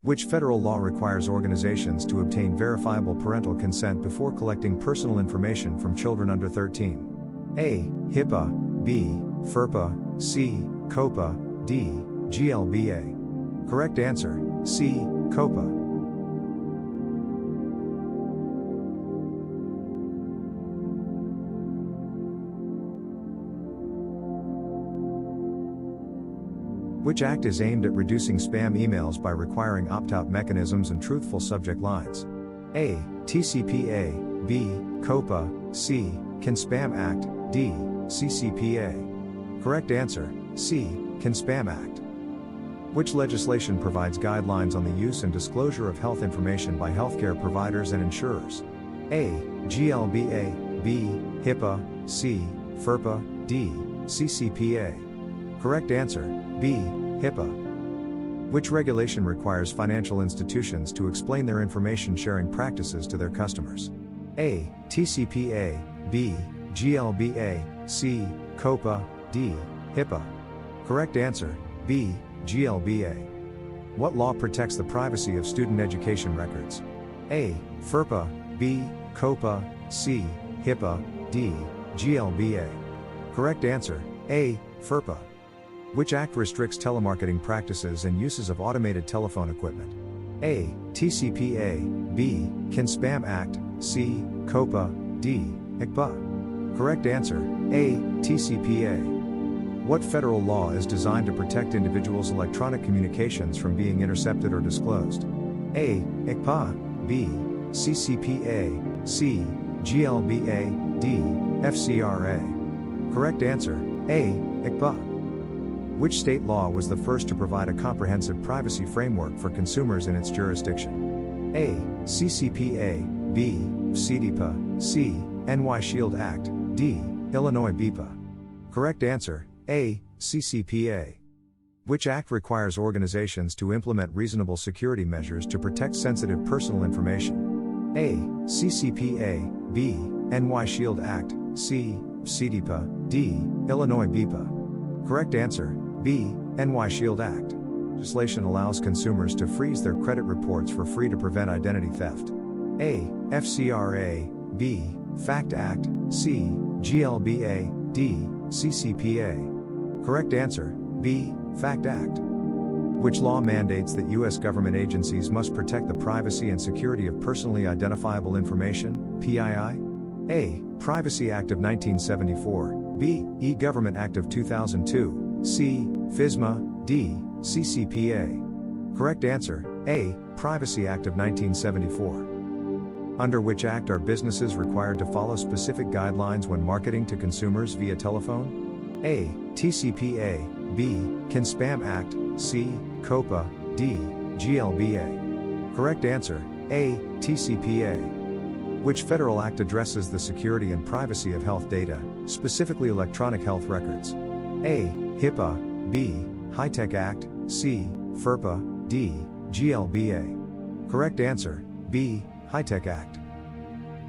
Which federal law requires organizations to obtain verifiable parental consent before collecting personal information from children under 13? A. HIPAA, B. FERPA, C. COPPA, D. GLBA. Correct answer, C. COPPA. Which act is aimed at reducing spam emails by requiring opt-out mechanisms and truthful subject lines? A. TCPA, B. COPPA, C. Can Spam Act, D. CCPA. Correct answer, C. Can Spam Act. Which legislation provides guidelines on the use and disclosure of health information by healthcare providers and insurers? A. GLBA, B. HIPAA, C. FERPA, D. CCPA. Correct answer, B. HIPAA. Which regulation requires financial institutions to explain their information sharing practices to their customers? A. TCPA, B. GLBA, C. COPPA, D. HIPAA. Correct answer, B. GLBA. What law protects the privacy of student education records? A. FERPA, B. COPPA, C. HIPAA, D. GLBA. Correct answer, A. FERPA. Which act restricts telemarketing practices and uses of automated telephone equipment? A. TCPA, B. Can Spam Act, C. COPPA, D. HIPAA. Correct answer, A. TCPA. What federal law is designed to protect individuals' electronic communications from being intercepted or disclosed? A. HIPAA, B. CCPA, C. GLBA, D. FCRA. Correct answer, A. HIPAA. Which state law was the first to provide a comprehensive privacy framework for consumers in its jurisdiction? A. CCPA, B. FCRA, C. NY Shield Act, D. Illinois BIPA. Correct answer, A. CCPA. Which act requires organizations to implement reasonable security measures to protect sensitive personal information? A. CCPA, B. NY Shield Act, C. FCRA, D. Illinois BIPA. Correct answer, B. NY Shield Act. Legislation allows consumers to freeze their credit reports for free to prevent identity theft. A. FCRA, B. FACT Act, C. GLBA, D. CCPA. Correct answer, B. FACT Act. Which law mandates that U.S. government agencies must protect the privacy and security of personally identifiable information, PII? A. Privacy Act of 1974, B. E-Government Act of 2002, C. FSMA, D. CCPA. Correct answer, A. Privacy Act of 1974. Under which act are businesses required to follow specific guidelines when marketing to consumers via telephone? A. TCPA, B. Can Spam Act, C. COPPA, D. GLBA. Correct answer, A. TCPA. Which federal act addresses the security and privacy of health data, specifically electronic health records? A. HIPAA, B. HITECH Act, C. FERPA, D. GLBA. Correct answer, B. HITECH Act.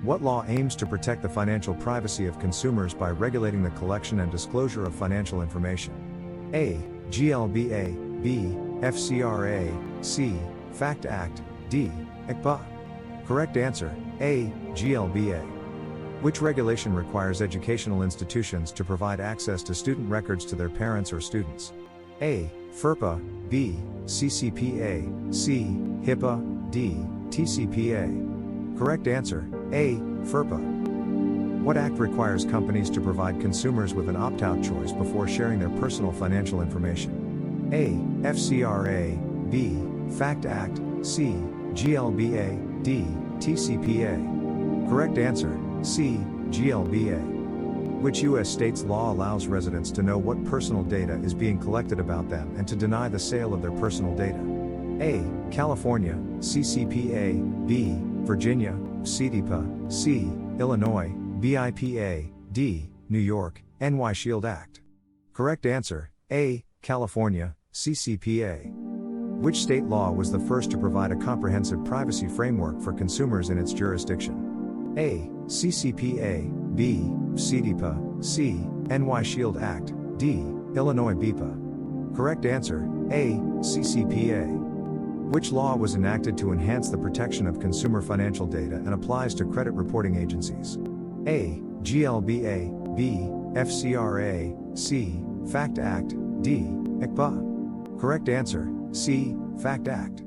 What law aims to protect the financial privacy of consumers by regulating the collection and disclosure of financial information? A. GLBA, B. FCRA, C. FACT Act, D. HIPAA. Correct answer, A. GLBA. Which regulation requires educational institutions to provide access to student records to their parents or students? A. FERPA, B. CCPA, C. HIPAA, D. TCPA. Correct answer, A. FERPA. What act requires companies to provide consumers with an opt-out choice before sharing their personal financial information? A. FCRA, B. FACT Act, C. GLBA, D. TCPA. Correct answer, C. GLBA. Which U.S. state's law allows residents to know what personal data is being collected about them and to deny the sale of their personal data? A. California, CCPA, B. Virginia, CIPPA, C. Illinois, BIPA, D. New York, NY Shield Act. Correct answer, A. California, CCPA. Which state law was the first to provide a comprehensive privacy framework for consumers in its jurisdiction? A. CCPA, B. CIPPA, C. NY Shield Act, D. Illinois BIPA. Correct answer, A. CCPA. Which law was enacted to enhance the protection of consumer financial data and applies to credit reporting agencies? A. GLBA, B. FCRA, C. FACT Act, D. HIPAA. Correct answer, C. FACT Act.